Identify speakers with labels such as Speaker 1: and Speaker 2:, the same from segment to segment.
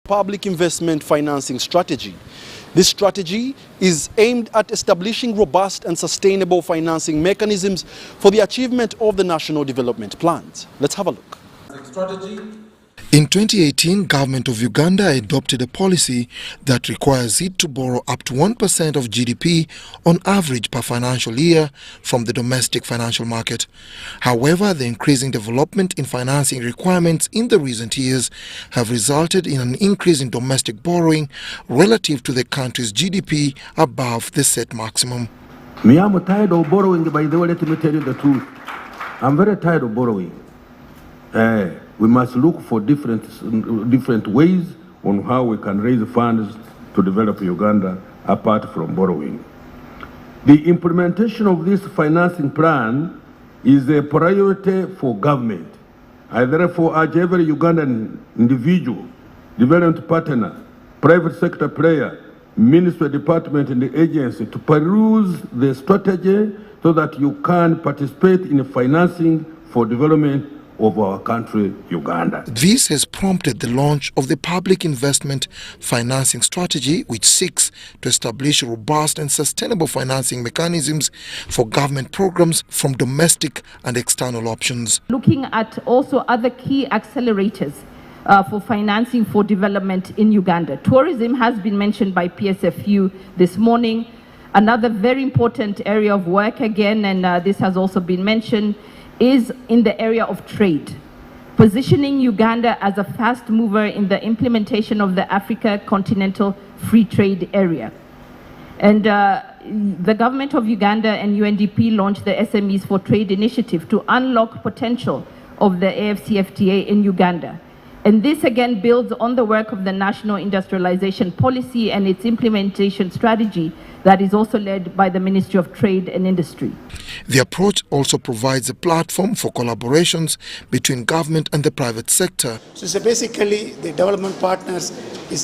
Speaker 1: public investment financing strategy. This strategy is aimed at establishing robust and sustainable financing mechanisms for the achievement of the national development plans. Let's have a look. In 2018, Government of Uganda adopted a policy that requires it to borrow up to 1% of GDP on average per financial year from the domestic financial market. However, the increasing development in financing requirements in the recent years have resulted in an increase in domestic borrowing relative to the country's GDP above the set maximum.
Speaker 2: Me, I'm tired of borrowing, by the way, let me tell you the truth. I'm very tired of borrowing. We must look for different ways on how we can raise funds to develop Uganda apart from borrowing. The implementation of this financing plan is a priority for government. I therefore urge every Ugandan individual, development partner, private sector player, ministry, department and the agency to peruse the strategy so that you can participate in financing for development of our country, Uganda.
Speaker 1: This has prompted the launch of the Public Investment Financing Strategy, which seeks to establish robust and sustainable financing mechanisms for government programs from domestic and external options.
Speaker 3: Looking at also other key accelerators for financing for development in Uganda. Tourism has been mentioned by PSFU this morning. Another very important area of work again, and this has also been mentioned, is in the area of trade, positioning Uganda as a fast mover in the implementation of the Africa Continental Free Trade Area. And the government of Uganda and UNDP launched the SMEs for Trade initiative to unlock potential of the AfCFTA in Uganda. And this again builds on the work of the National Industrialization Policy and its implementation strategy that is also led by the Ministry of Trade and Industry.
Speaker 1: The approach also provides a platform for collaborations between government and the private sector.
Speaker 4: So basically, the development partners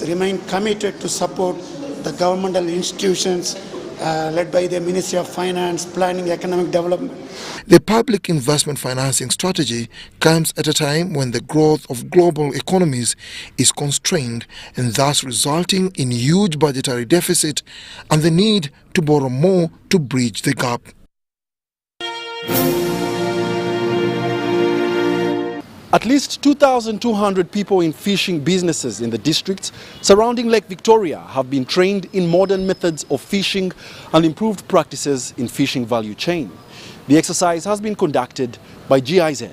Speaker 4: remain committed to support the governmental institutions led by the Ministry of Finance, Planning, Economic Development.
Speaker 1: The public investment financing strategy comes at a time when the growth of global economies is constrained and thus resulting in huge budgetary deficit and the need to borrow more to bridge the gap. At least 2,200 people in fishing businesses in the districts surrounding Lake Victoria have been trained in modern methods of fishing and improved practices in fishing value chain. The exercise has been conducted by GIZ.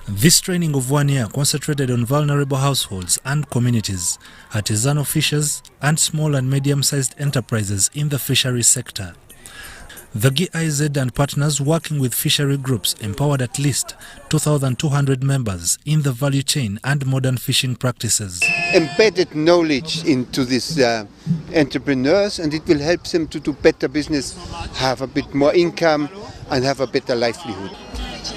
Speaker 5: This training of 1 year concentrated on vulnerable households and communities, artisanal fishers and small and medium-sized enterprises in the fisheries sector. The GIZ and partners working with fishery groups empowered at least 2,200 members in the value chain and modern fishing practices.
Speaker 6: Embedded knowledge into these entrepreneurs, and it will help them to do better business, have a bit more income and have a better livelihood.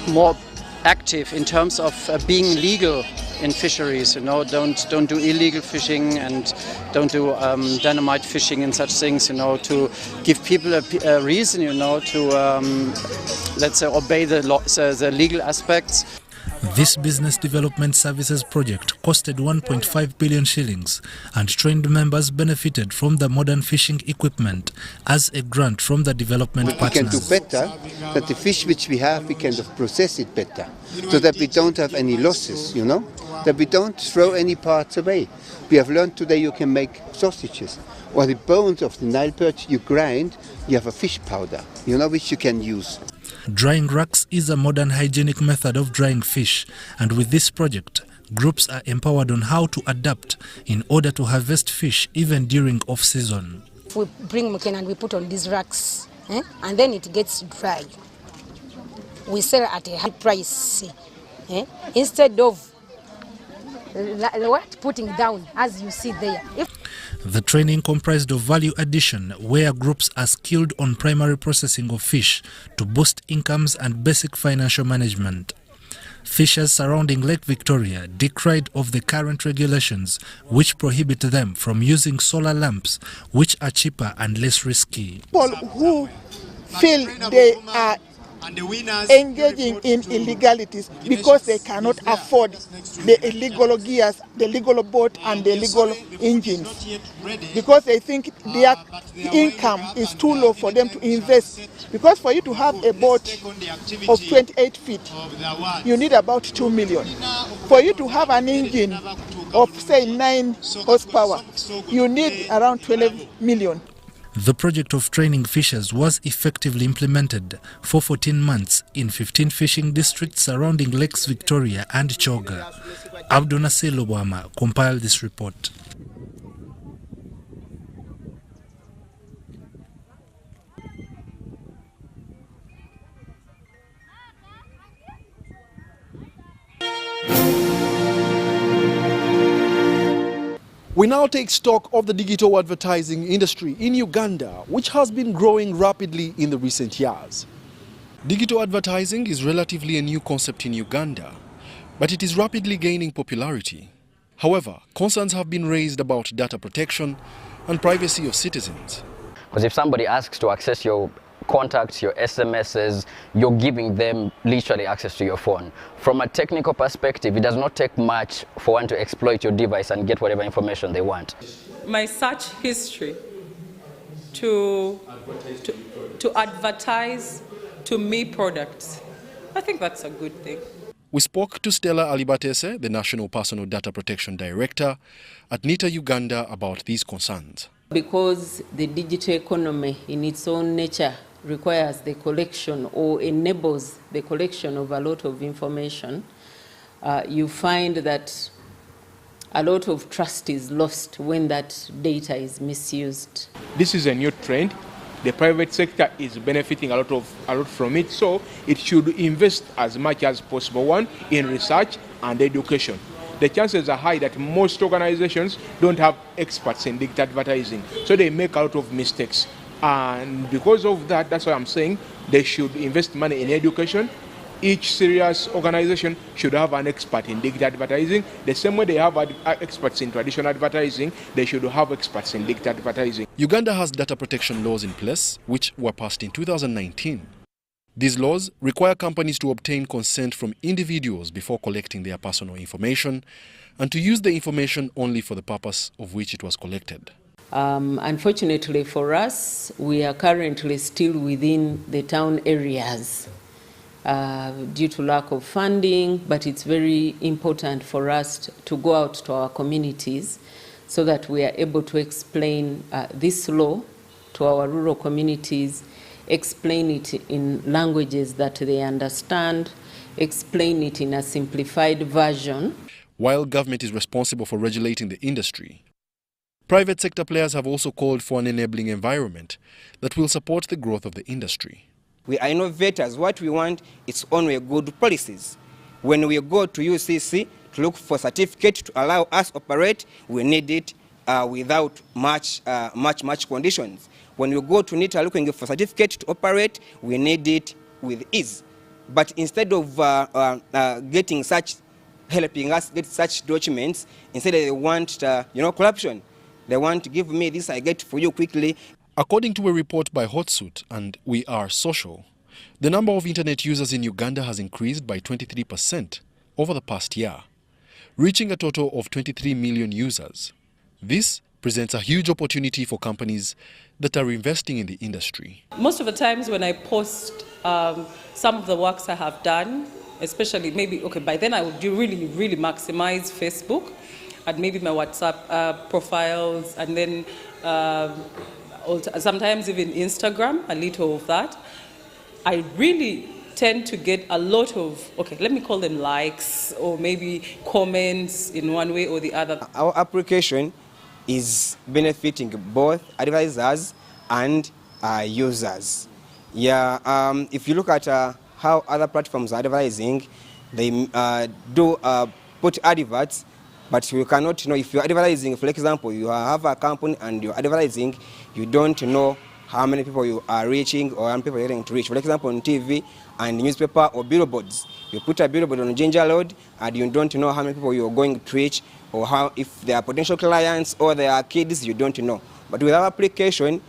Speaker 7: More active in terms of being legal in fisheries, don't do illegal fishing and don't do dynamite fishing and such things, to give people a reason, to let's say obey the legal aspects.
Speaker 5: This business development services project costed 1.5 billion shillings and trained members benefited from the modern fishing equipment as a grant from the development partners.
Speaker 6: We can do better, that the fish which we have, we can process it better, so that we don't have any losses, that we don't throw any parts away. We have learned today you can make sausages, or the bones of the Nile perch you grind, you have a fish powder, which you can use.
Speaker 5: Drying racks is a modern hygienic method of drying fish, and with this project, groups are empowered on how to adapt in order to harvest fish even during off-season.
Speaker 8: We bring muken and we put on these racks, and then it gets dry. We sell at a high price, instead of putting down, as you see there.
Speaker 5: The training comprised of value addition, where groups are skilled on primary processing of fish to boost incomes and basic financial management. Fishers surrounding Lake Victoria decried of the current regulations which prohibit them from using solar lamps, which are cheaper and less risky.
Speaker 6: People who feel they are
Speaker 9: engaging in illegalities because they cannot afford the illegal gears, the illegal boat and the illegal engines, because they think their income is too low for them to invest. Because for you to have a boat of 28 feet, you need about 2 million. For you to have an engine of say 9 horsepower, you need around 12 million.
Speaker 5: The project of training fishers was effectively implemented for 14 months in 15 fishing districts surrounding Lakes Victoria and Choga. Abdunasir Lobwama compiled this report.
Speaker 1: We now take stock of the digital advertising industry in Uganda, which has been growing rapidly in the recent years. Digital advertising is relatively a new concept in Uganda, but it is rapidly gaining popularity. However, concerns have been raised about data protection and privacy of citizens.
Speaker 10: Because if somebody asks to access your contacts, your SMSs, you're giving them literally access to your phone. From a technical perspective, it does not take much for one to exploit your device and get whatever information they want.
Speaker 11: My search history to advertise to me products, I think that's a good thing.
Speaker 1: We spoke to Stella Alibatese, the National Personal Data Protection Director at NITA Uganda, about these concerns.
Speaker 12: Because the digital economy in its own nature requires the collection or enables the collection of a lot of information, you find that a lot of trust is lost when that data is misused.
Speaker 13: This is a new trend. The private sector is benefiting a lot from it, so it should invest as much as possible, one, in research and education. The chances are high that most organizations don't have experts in digital advertising, so they make a lot of mistakes. And because of that, that's why I'm saying they should invest money in education. Each serious organization should have an expert in digital advertising. The same way they have experts in traditional advertising, they should have experts in digital advertising.
Speaker 1: Uganda has data protection laws in place, which were passed in 2019. These laws require companies to obtain consent from individuals before collecting their personal information and to use the information only for the purpose of which it was collected.
Speaker 12: Unfortunately for us, we are currently still within the town areas due to lack of funding, but it's very important for us to go out to our communities so that we are able to explain this law to our rural communities, explain it in languages that they understand, explain it in a simplified version.
Speaker 1: While government is responsible for regulating the industry, private sector players have also called for an enabling environment that will support the growth of the industry.
Speaker 14: We are innovators. What we want is only good policies. When we go to UCC to look for certificate to allow us operate, we need it without much conditions. When we go to NITA looking for certificate to operate, we need it with ease. But instead of helping us get such documents, instead they want corruption. They want to give me this, I get for you quickly.
Speaker 1: According to a report by Hotsuit and We Are Social, the number of internet users in Uganda has increased by 23% over the past year, reaching a total of 23 million users. This presents a huge opportunity for companies that are investing in the industry.
Speaker 11: Most of the times when I post some of the works I have done, especially by then I would really maximize Facebook and maybe my WhatsApp profiles, and then sometimes even Instagram, a little of that. I really tend to get a lot of, let me call them likes or maybe comments in one way or the other.
Speaker 14: Our application is benefiting both advertisers and users. If you look at how other platforms are advertising, they do put adverts, but you cannot know if you're advertising. For example, you have a company and you're advertising, you don't know how many people you are reaching or how many people you're getting to reach. For example, on TV and newspaper or billboards, you put a billboard on Ginger Road and you don't know how many people you're going to reach, or if they are potential clients or they are kids, you don't know. But with our application,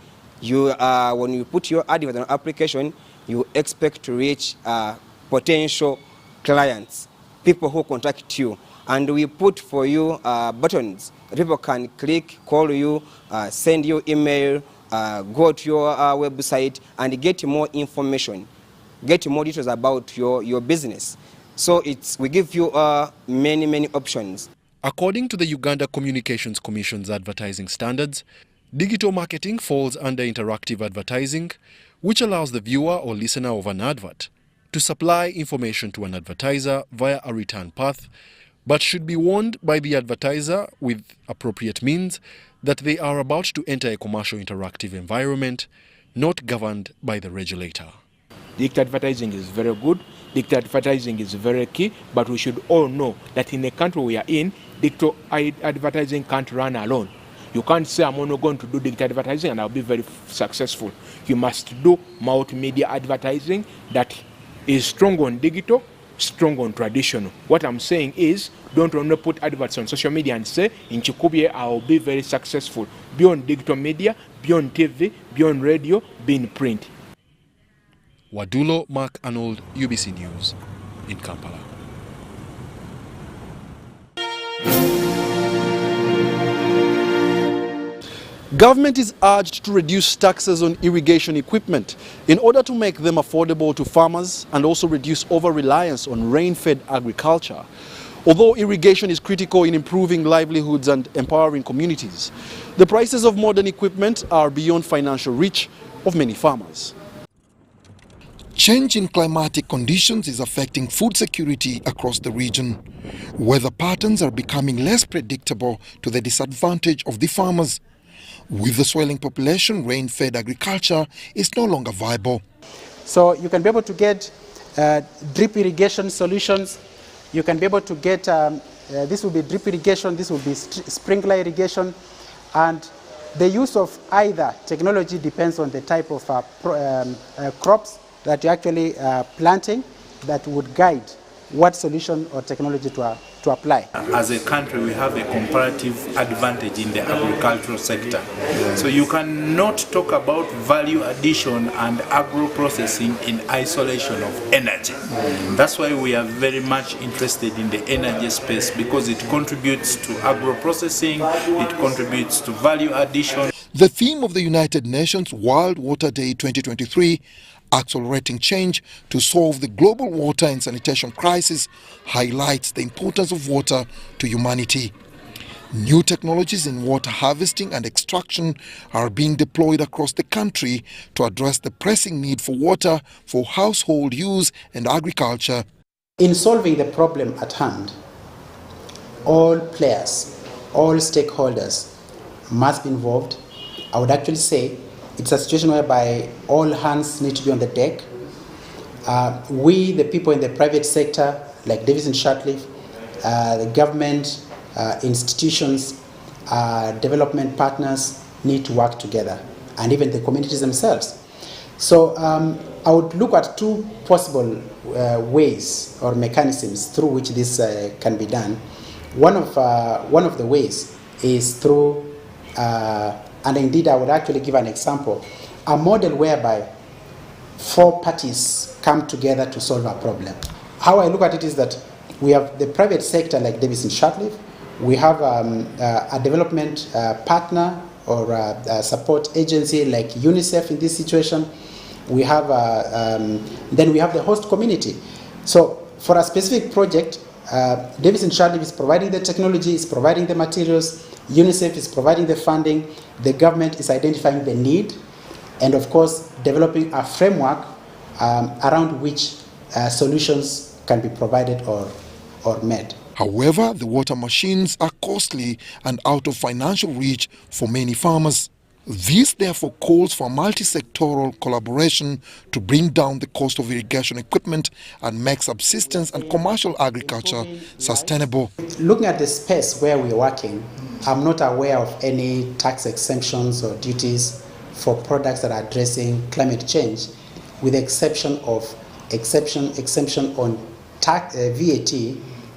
Speaker 14: when you put your advert on application, you expect to reach potential clients, people who contact you. And we put for you buttons that people can click, call you, send you email, go to your website and get more information, get more details about your business. So we give you many options.
Speaker 1: According to the Uganda Communications Commission's advertising standards, digital marketing falls under interactive advertising, which allows the viewer or listener of an advert to supply information to an advertiser via a return path, but should be warned by the advertiser with appropriate means that they are about to enter a commercial interactive environment not governed by the regulator.
Speaker 13: Digital advertising is very good, digital advertising is very key, but we should all know that in the country we are in, digital advertising can't run alone. You can't say I'm only going to do digital advertising and I'll be very successful. You must do multimedia advertising that is strong on digital, strong on traditional. What I'm saying is, don't only put adverts on social media and say, in Chikubye, I'll be very successful. Beyond digital media, beyond TV, beyond radio, beyond print.
Speaker 1: WADULO, Mark Arnold, UBC News in Kampala. Government is urged to reduce taxes on irrigation equipment in order to make them affordable to farmers and also reduce over-reliance on rain-fed agriculture. Although irrigation is critical in improving livelihoods and empowering communities, the prices of modern equipment are beyond financial reach of many farmers.
Speaker 15: Change in climatic conditions is affecting food security across the region. Weather patterns are becoming less predictable to the disadvantage of the farmers. With the swelling population, rain-fed agriculture is no longer viable.
Speaker 16: So you can be able to get drip irrigation solutions. You can be able to get, this will be drip irrigation, this will be sprinkler irrigation. And the use of either technology depends on the type of crops that you're actually planting that would guide what solution or technology to apply.
Speaker 17: As a country, we have a comparative advantage in the agricultural sector. So you cannot talk about value addition and agro-processing in isolation of energy. That's why we are very much interested in the energy space, because it contributes to agro-processing, it contributes to value addition.
Speaker 15: The theme of the United Nations World Water Day 2023, Accelerating Change to Solve the Global Water and Sanitation Crisis, highlights the importance of water to humanity. New technologies in water harvesting and extraction are being deployed across the country to address the pressing need for water for household use and agriculture.
Speaker 16: In solving the problem at hand, all players, all stakeholders must be involved. I would actually say it's a situation whereby all hands need to be on the deck. We, the people in the private sector, like Davis and Shartleaf, the government, institutions, development partners need to work together, and even the communities themselves. So I would look at two possible ways or mechanisms through which this can be done. One of the ways is through and indeed, I would actually give an example, a model whereby 4 parties come together to solve a problem. How I look at it is that we have the private sector like Davis and Shartleaf, we have a development partner or a support agency like UNICEF in this situation, we have then we have the host community. So for a specific project, Davis and Shartleaf is providing the technology, is providing the materials, UNICEF is providing the funding, the government is identifying the need, and of course developing a framework around which solutions can be provided or made.
Speaker 15: However, the water machines are costly and out of financial reach for many farmers. This therefore calls for multi-sectoral collaboration to bring down the cost of irrigation equipment and make subsistence and commercial agriculture sustainable.
Speaker 16: Looking at the space where we're working, I'm not aware of any tax exemptions or duties for products that are addressing climate change, with the exception of exemption on VAT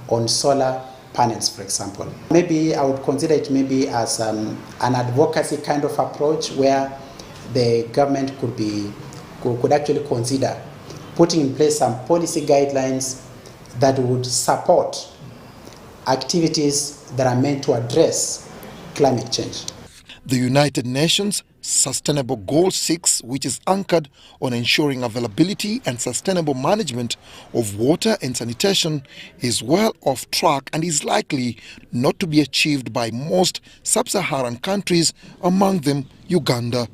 Speaker 16: on solar panels, for example. Maybe I would consider it maybe as an advocacy kind of approach where the government could be could actually consider putting in place some policy guidelines that would support activities that are meant to address climate change.
Speaker 15: The United Nations Sustainable Goal 6, which is anchored on ensuring availability and sustainable management of water and sanitation, is well off track and is likely not to be achieved by most sub-Saharan countries, among them Uganda.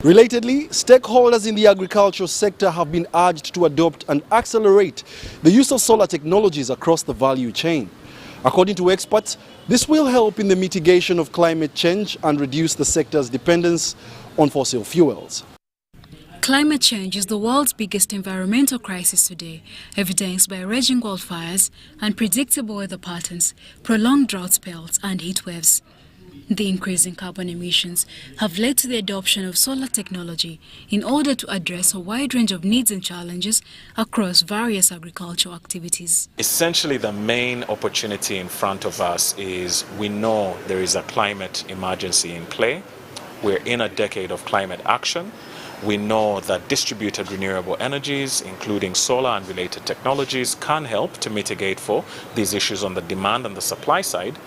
Speaker 1: Relatedly, stakeholders in the agricultural sector have been urged to adopt and accelerate the use of solar technologies across the value chain. According to experts, this will help in the mitigation of climate change and reduce the sector's dependence on fossil fuels.
Speaker 18: Climate change is the world's biggest environmental crisis today, evidenced by raging wildfires, unpredictable weather patterns, prolonged drought spells and heat waves. The increase in carbon emissions have led to the adoption of solar technology in order to address a wide range of needs and challenges across various agricultural activities.
Speaker 19: Essentially, the main opportunity in front of us is we know there is a climate emergency in play. We're in a decade of climate action. We know that distributed renewable energies, including solar and related technologies, can help to mitigate for these issues on the demand and the supply side.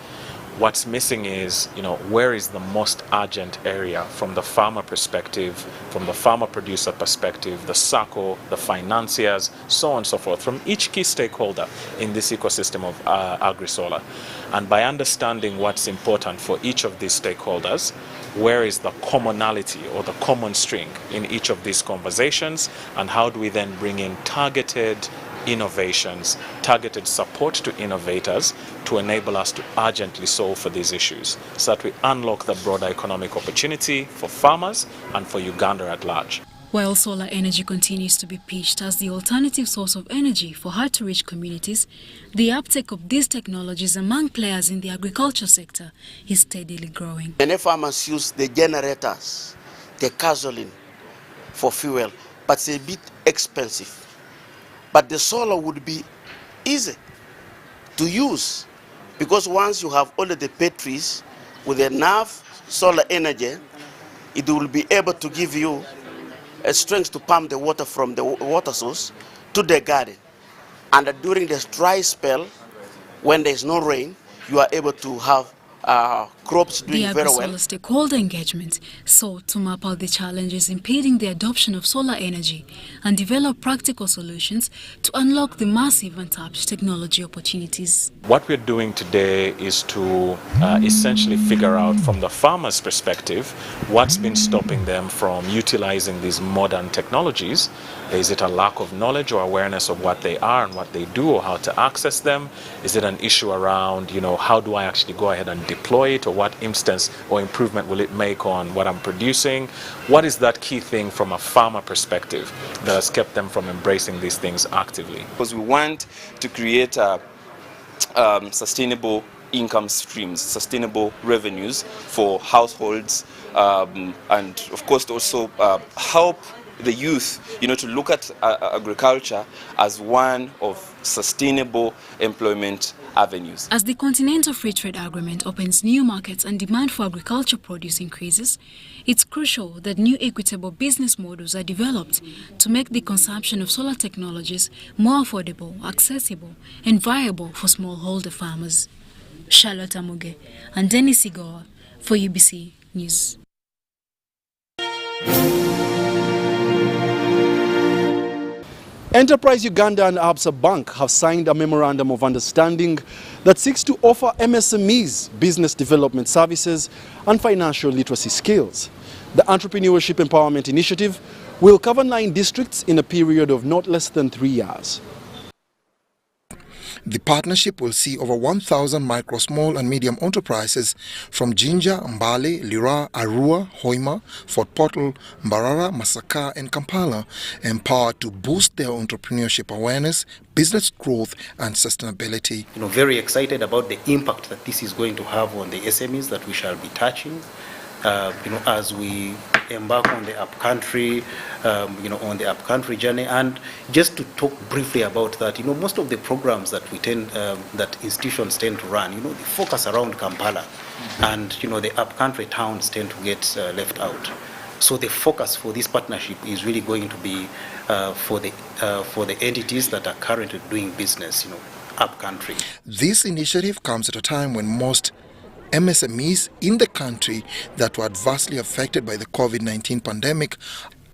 Speaker 19: What's missing is, where is the most urgent area from the farmer perspective, from the farmer producer perspective, the SACCO, the financiers, so on and so forth, from each key stakeholder in this ecosystem of agri-solar. And by understanding what's important for each of these stakeholders, where is the commonality or the common string in each of these conversations, and how do we then bring in targeted innovations, targeted support to innovators to enable us to urgently solve for these issues so that we unlock the broader economic opportunity for farmers and for Uganda at large.
Speaker 18: While solar energy continues to be pitched as the alternative source of energy for hard-to-reach communities, the uptake of these technologies among players in the agriculture sector is steadily growing.
Speaker 20: Many farmers use the generators, the gasoline for fuel, but it's a bit expensive. But the solar would be easy to use because once you have all of the batteries with enough solar energy, it will be able to give you a strength to pump the water from the water source to the garden. And during this dry spell, when there is no rain, you are able to have crops doing very well.
Speaker 18: The stakeholder engagement sought to map out the challenges impeding the adoption of solar energy and develop practical solutions to unlock the massive untapped technology opportunities.
Speaker 19: What we're doing today is to essentially figure out from the farmer's perspective what's been stopping them from utilizing these modern technologies. Is it a lack of knowledge or awareness of what they are and what they do or how to access them? Is it an issue around, how do I actually go ahead and deploy it, or what instance or improvement will it make on what I'm producing? What is that key thing from a farmer perspective that has kept them from embracing these things actively?
Speaker 21: Because we want to create sustainable income streams, sustainable revenues for households, and of course also help the youth, to look at agriculture as one of sustainable employment avenues.
Speaker 18: As the Continental Free Trade Agreement opens new markets and demand for agriculture produce increases, it's crucial that new equitable business models are developed to make the consumption of solar technologies more affordable, accessible, and viable for smallholder farmers. Charlotte Amuge and Dennis Igoa for UBC News.
Speaker 1: Enterprise Uganda and Absa Bank have signed a memorandum of understanding that seeks to offer MSMEs business development services and financial literacy skills. The Entrepreneurship Empowerment Initiative will cover 9 districts in a period of not less than 3 years.
Speaker 15: The partnership will see over 1,000 micro, small and medium enterprises from Jinja, Mbale, Lira, Arua, Hoima, Fort Portal, Mbarara, Masaka and Kampala empowered to boost their entrepreneurship awareness, business growth and sustainability.
Speaker 22: Very excited about the impact that this is going to have on the SMEs that we shall be touching.
Speaker 2: as we embark on the upcountry, on the upcountry journey. And just to talk briefly about that, most of the programs that that institutions tend to run, they focus around Kampala, and the upcountry towns tend to get left out. So the focus for this partnership is really going to be for the entities that are currently doing business, upcountry.
Speaker 15: This initiative comes at a time when most MSMEs in the country that were adversely affected by the COVID-19 pandemic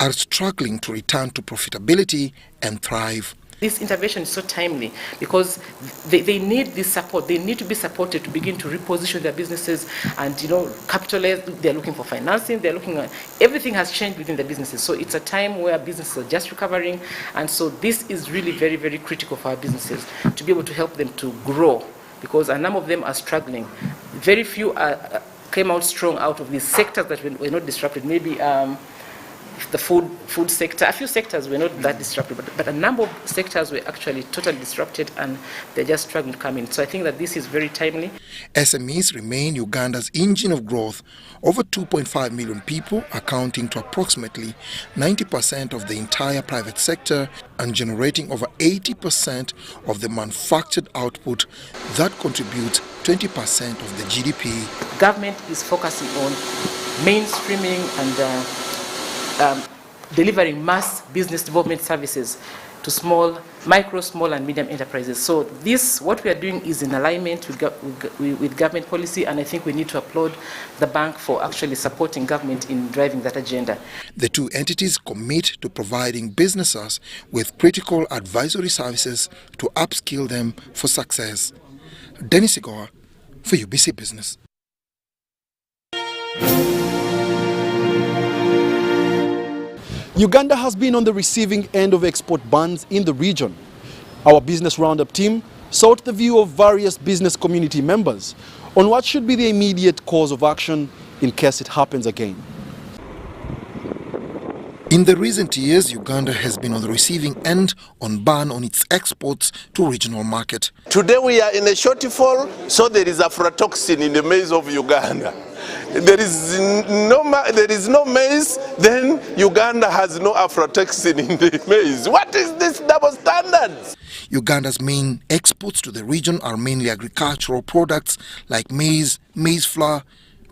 Speaker 15: are struggling to return to profitability and thrive.
Speaker 22: This intervention is so timely because they need this support. They need to be supported to begin to reposition their businesses and, capitalize. They're looking for financing. They're looking at everything has changed within the businesses. So it's a time where businesses are just recovering. And so this is really very, very critical for our businesses to be able to help them to grow, because a number of them are struggling. Very few came out strong out of these sectors that were not disrupted. Maybe the food sector, a few sectors were not that disrupted, but a number of sectors were actually totally disrupted, and they're just struggling to come in. So I think that this is very timely.
Speaker 15: SMEs remain Uganda's engine of growth. Over 2.5 million people, accounting to approximately 90% of the entire private sector and generating over 80% of the manufactured output that contributes 20% of the GDP.
Speaker 22: Government is focusing on mainstreaming and delivering mass business development services to micro, small and medium enterprises. So what we are doing is in alignment with government policy, and I think we need to applaud the bank for actually supporting government in driving that agenda.
Speaker 15: The two entities commit to providing businesses with critical advisory services to upskill them for success. Dennis Igoa for UBC Business.
Speaker 1: Uganda has been on the receiving end of export bans in the region. Our Business Roundup team sought the view of various business community members on what should be the immediate course of action in case it happens again.
Speaker 15: In the recent years, Uganda has been on the receiving end on ban on its exports to regional market.
Speaker 23: Today we are in a shortfall, so there is aflatoxin in the maize of Uganda. There is no maize, then Uganda has no aflatoxin in the maize. What is this double standards?
Speaker 15: Uganda's main exports to the region are mainly agricultural products like maize, maize flour,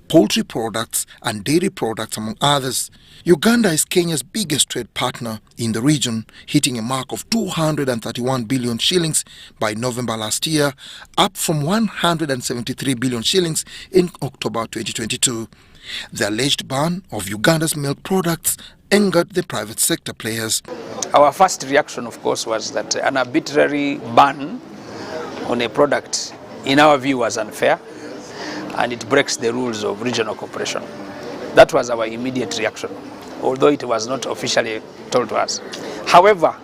Speaker 15: poultry products and dairy products, among others. Uganda is Kenya's biggest trade partner in the region, hitting a mark of 231 billion shillings by November last year, up from 173 billion shillings in October 2022. The alleged ban of Uganda's milk products angered the private sector players.
Speaker 24: Our first reaction, of course, was that an arbitrary ban on a product, in our view, was unfair, and it breaks the rules of regional cooperation. That was our immediate reaction, although it was not officially told to us. However,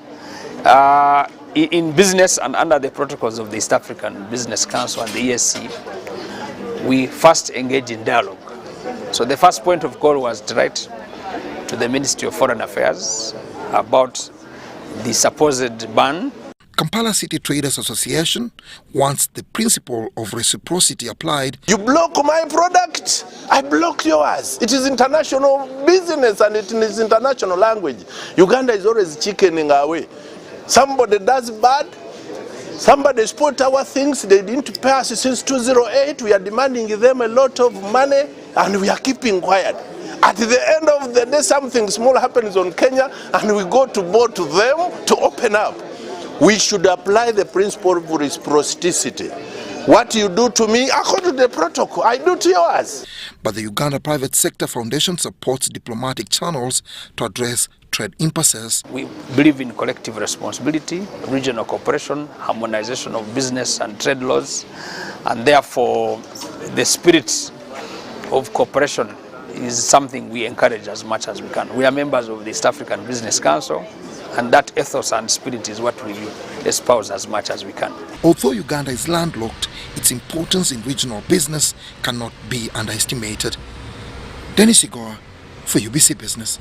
Speaker 24: in business and under the protocols of the East African Business Council and the ESC, we first engaged in dialogue. So the first point of call was to write to the Ministry of Foreign Affairs about the supposed ban.
Speaker 15: Kampala City Traders Association wants the principle of reciprocity applied.
Speaker 23: You block my product, I block yours. It is international business and it is international language. Uganda is always chickening away. Somebody does bad, somebody spoiled our things, they didn't pay us since 2008, we are demanding them a lot of money and we are keeping quiet. At the end of the day, something small happens on Kenya and we go to both of them to open up. We should apply the principle of reciprocity. What you do to me, according to the protocol, I do to yours.
Speaker 15: But the Uganda Private Sector Foundation supports diplomatic channels to address trade impasses.
Speaker 24: We believe in collective responsibility, regional cooperation, harmonization of business and trade laws, and therefore the spirit of cooperation is something we encourage as much as we can. We are members of the East African Business Council, and that ethos and spirit is what we espouse as much as we can.
Speaker 15: Although Uganda is landlocked, its importance in regional business cannot be underestimated. Dennis Igoa for UBC Business.